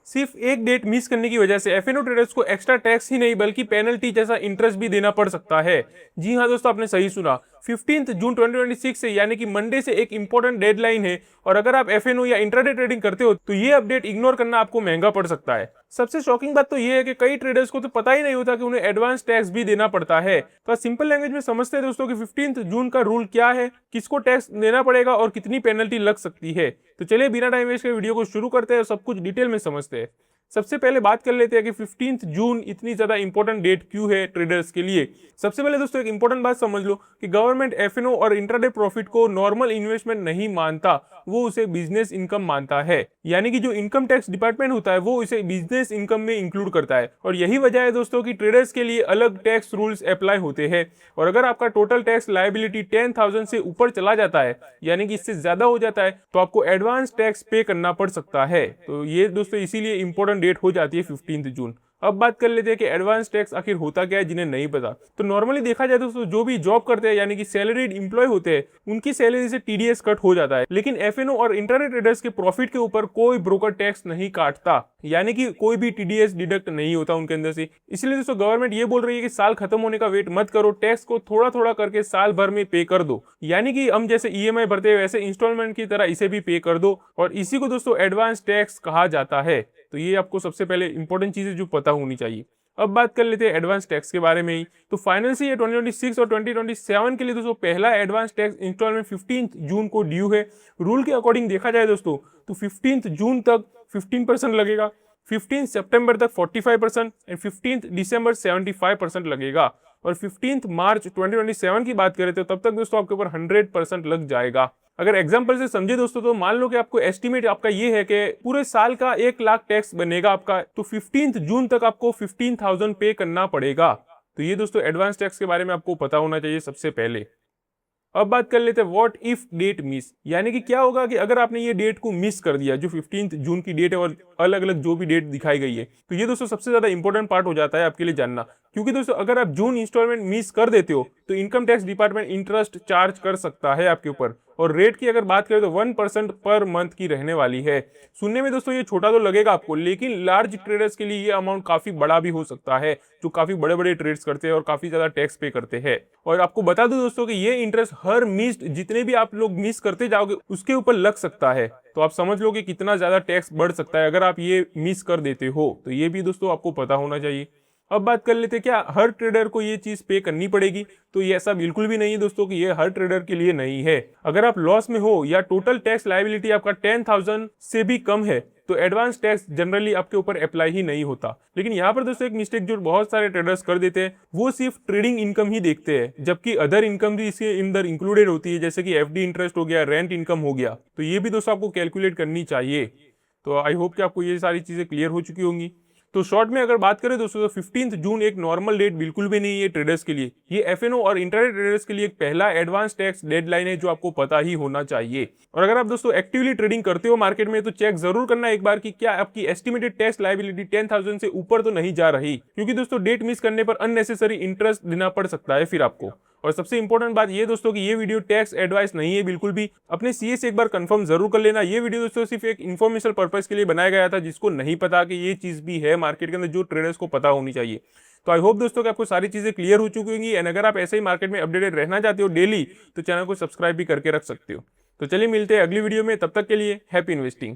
सिर्फ एक date miss करने की वजह से एफएनओ ट्रेडर्स को एक्स्ट्रा टैक्स ही नहीं बल्कि पेनल्टी जैसा इंटरेस्ट भी देना पड़ सकता है। जी हाँ दोस्तों, आपने सही सुना। 15 जून 2026 से यानी कि मंडे से एक इंपॉर्टेंट डेडलाइन है और अगर आप एफएनओ या इंट्राडे ट्रेडिंग करते हो तो ये अपडेट इग्नोर करना आपको महंगा पड़ सकता है। सबसे शॉकिंग बात तो ये है कि कई ट्रेडर्स को तो पता ही नहीं होता कि उन्हें एडवांस टैक्स भी देना पड़ता है। तो सिंपल लैंग्वेज में समझते हैं दोस्तों कि 15 जून का रूल क्या है, किसको टैक्स देना पड़ेगा और कितनी पेनल्टी लग सकती है। तो चलिए बिना टाइम वेस्ट के वीडियो को शुरू करते हैं और सब कुछ डिटेल में समझते हैं। सबसे पहले बात कर लेते हैं कि 15 जून इतनी ज्यादा इंपॉर्टेंट डेट क्यों है ट्रेडर्स के लिए। सबसे पहले दोस्तों एक इंपॉर्टेंट बात समझ लो कि गवर्नमेंट एफएनओ और इंट्राडे प्रॉफिट को नॉर्मल इन्वेस्टमेंट नहीं मानता, वो उसे बिजनेस इनकम मानता है। यानी कि जो इनकम टैक्स डिपार्टमेंट होता है वो इसे बिजनेस इनकम में इंक्लूड करता है और यही वजह है दोस्तों कि ट्रेडर्स के लिए अलग टैक्स रूल्स अप्लाई होते हैं। और अगर आपका टोटल टैक्स लायबिलिटी 10,000 से ऊपर चला जाता है, यानी कि इससे ज्यादा हो जाता है, तो आपको एडवांस टैक्स पे करना पड़ सकता है। तो ये दोस्तों इसीलिए इंपॉर्टेंट डेट हो जाती है 15 जून। अब बात कर लेते हैं कि एडवांस टैक्स आखिर होता क्या है जिन्हें नहीं पता। तो नॉर्मली देखा जाए तो जो भी जॉब करते हैं यानी कि सैलरीड इंप्लॉय होते हैं, उनकी सैलरी से टीडीएस कट हो जाता है, लेकिन एफएनओ और इंटरनेट ट्रेडर्स के प्रॉफिट के ऊपर कोई ब्रोकर टैक्स नहीं काटता, यानी कि कोई भी टीडीएस डिडक्ट नहीं होता उनके अंदर से। इसलिए दोस्तों गवर्नमेंट ये बोल रही है कि साल खत्म होने का वेट मत करो, टैक्स को थोड़ा थोड़ा करके साल भर में पे कर दो। यानी कि हम जैसे ईएमआई भरते हैं वैसे इंस्टॉलमेंट की तरह इसे भी पे कर दो और इसी को दोस्तों एडवांस टैक्स कहा जाता है। तो ये आपको सबसे पहले इंपॉर्टेंट चीजें जो पता होनी चाहिए। अब बात कर लेते हैं एडवांस टैक्स के बारे में ही। तो फाइनल से ये 2026 और 2027 के लिए दोस्तों पहला एडवांस टैक्स इंस्टॉलमेंट 15 जून को ड्यू है। रूल के अकॉर्डिंग देखा जाए दोस्तों तो 15 जून तक 15% लगेगा, 15 सितंबर तक 45% एंड 15 दिसंबर 75% लगेगा और 15 मार्च 2027 की बात करें तो तब तक दोस्तों आपके ऊपर 100% लग जाएगा। अगर एग्जांपल से समझे दोस्तों तो मान लो कि आपको एस्टिमेट आपका ये है कि पूरे साल का 1 लाख टैक्स बनेगा आपका, तो 15 जून तक आपको 15,000 पे करना पड़ेगा। तो ये दोस्तों एडवांस टैक्स के बारे में आपको पता होना चाहिए सबसे पहले। अब बात कर लेते हैं व्हाट इफ डेट मिस, यानी कि क्या होगा कि अगर आपने ये डेट को मिस कर दिया, जो 15 जून की डेट है और अलग अलग जो भी डेट दिखाई गई है। तो ये दोस्तों सबसे ज्यादा इंपॉर्टेंट पार्ट हो जाता है आपके लिए जानना, क्योंकि दोस्तों अगर आप जून इंस्टॉलमेंट मिस कर देते हो तो income tax department interest charge कर सकता है आपके ऊपर। और रेट की अगर बात करें तो 1% पर मंथ की रहने वाली है। सुनने में दोस्तों ये छोटा तो लगेगा आपको, लेकिन लार्ज ट्रेडर्स के लिए ये अमाउंट काफी बड़ा भी हो सकता है, जो काफी बड़े बड़े ट्रेड्स करते हैं और काफी ज्यादा टैक्स पे करते हैं। और आपको बता दूं दोस्तों कि ये इंटरेस्ट हर मिस्ड जितने भी आप लोग मिस करते जाओगे उसके ऊपर लग सकता है। तो आप समझ लो कि कितना ज्यादा टैक्स बढ़ सकता है अगर आप ये मिस कर देते हो। तो ये भी दोस्तों आपको पता होना चाहिए। अब बात कर लेते हैं क्या हर ट्रेडर को ये चीज पे करनी पड़ेगी। तो ये ऐसा बिल्कुल भी नहीं है दोस्तों कि ये हर ट्रेडर के लिए नहीं है। अगर आप लॉस में हो या टोटल टैक्स लायबिलिटी आपका 10,000 से भी कम है तो एडवांस टैक्स जनरली आपके ऊपर अप्लाई ही नहीं होता। लेकिन यहाँ पर दोस्तों एक मिस्टेक जो बहुत सारे ट्रेडर्स कर देते हैं, वो सिर्फ ट्रेडिंग इनकम ही देखते हैं, जबकि अदर इनकम भी इसके अंदर इंक्लूडेड होती है, जैसे कि एफडी इंटरेस्ट हो गया, रेंट इनकम हो गया। तो ये भी दोस्तों आपको कैलकुलेट करनी चाहिए। तो आई होप कि आपको ये सारी चीजें क्लियर हो चुकी होंगी। तो शॉर्ट में अगर बात करें दोस्तों तो 15 जून एक नॉर्मल डेट बिल्कुल भी नहीं है ट्रेडर्स के लिए। ये एफएनओ और इंट्राडे ट्रेडर्स के लिए एक पहला एडवांस टैक्स डेडलाइन है जो आपको पता ही होना चाहिए। और अगर आप दोस्तों एक्टिवली ट्रेडिंग करते हो मार्केट में तो चेक जरूर करना एक बार कि क्या आपकी एस्टिमेटेड टैक्स लायबिलिटी 10,000 से ऊपर तो नहीं जा रही, क्योंकि दोस्तों डेट मिस करने पर अननेसेसरी इंटरेस्ट देना पड़ सकता है फिर आपको। और सबसे इंपॉर्टेंट बात ये दोस्तों कि ये वीडियो टैक्स एडवाइस नहीं है बिल्कुल भी। अपने सीए से एक बार कंफर्म जरूर कर लेना। ये वीडियो दोस्तों सिर्फ एक इन्फॉर्मेशनल पर्पस के लिए बनाया गया था, जिसको नहीं पता कि ये चीज भी है मार्केट के अंदर जो ट्रेडर्स को पता होनी चाहिए। तो आई होप दोस्तों कि आपको सारी चीजें क्लियर हो चुकी होंगी। एंड अगर आप ऐसे ही मार्केट में अपडेटेड रहना चाहते हो डेली, तो चैनल को सब्सक्राइब भी करके रख सकते हो। तो चलिए मिलते हैं अगली वीडियो में, तब तक के लिए हैप्पी इन्वेस्टिंग।